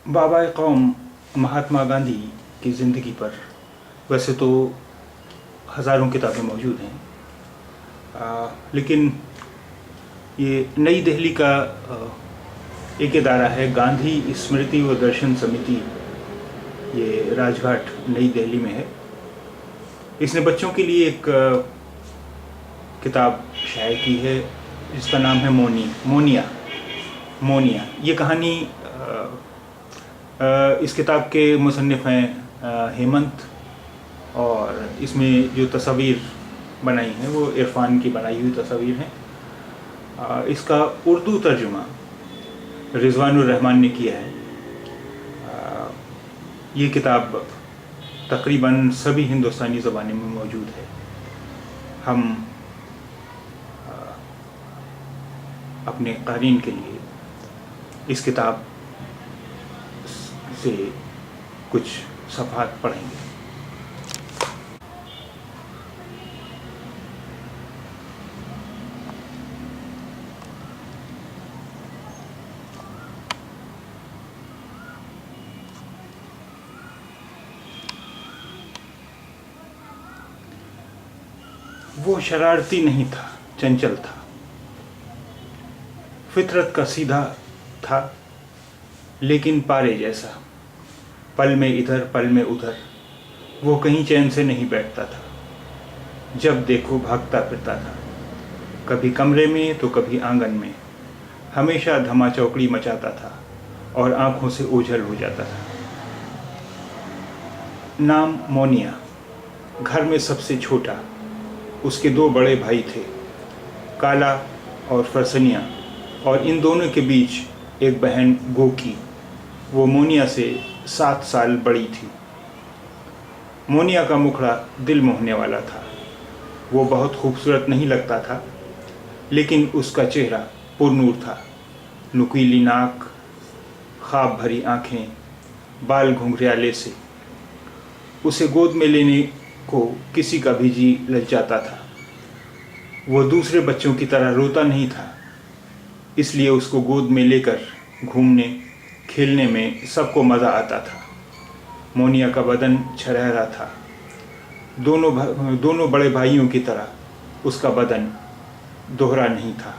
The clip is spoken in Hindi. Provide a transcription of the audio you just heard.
बाबा कौम महात्मा गांधी की ज़िंदगी पर वैसे तो हज़ारों किताबें मौजूद हैं, लेकिन ये नई दिल्ली का एक इदारा है, गांधी स्मृति व दर्शन समिति। ये राजघाट नई दिल्ली में है। इसने बच्चों के लिए एक किताब शाये की है जिसका नाम है मोनिया। ये कहानी इस किताब के मुसन्निफ़ हैं हेमंत, और इसमें जो तस्वीर बनाई हैं वो इरफान की बनाई हुई तस्वीर हैं। इसका उर्दू तर्जुमा रिजवानुर रहमान ने किया है। ये किताब तकरीबन सभी हिंदुस्तानी ज़बानों में मौजूद है। हम अपने क़ारीन के लिए इस किताब से कुछ सफ़हात पढ़ेंगे। वो शरारती नहीं था, चंचल था, फितरत का सीधा था, लेकिन पारे जैसा। पल में इधर पल में उधर, वो कहीं चैन से नहीं बैठता था। जब देखो भागता फिरता था, कभी कमरे में तो कभी आंगन में। हमेशा धमा चौकड़ी मचाता था और आंखों से ओझल हो जाता था। नाम मोनिया। घर में सबसे छोटा। उसके 2 बड़े भाई थे, काला और फरसनिया, और इन दोनों के बीच एक बहन गोकी। वो मोनिया से 7 साल बड़ी थी। मोनिया का मुखड़ा दिल मोहने वाला था। वो बहुत खूबसूरत नहीं लगता था, लेकिन उसका चेहरा पुरनूर था। नुकीली नाक, ख्वाब भरी आँखें, बाल घुंघराले से। उसे गोद में लेने को किसी का भी जी ललचाता था। वो दूसरे बच्चों की तरह रोता नहीं था, इसलिए उसको गोद में लेकर घूमने खेलने में सबको मज़ा आता था। मोनिया का बदन छरहरा था। दोनों बड़े भाइयों की तरह उसका बदन दोहरा नहीं था।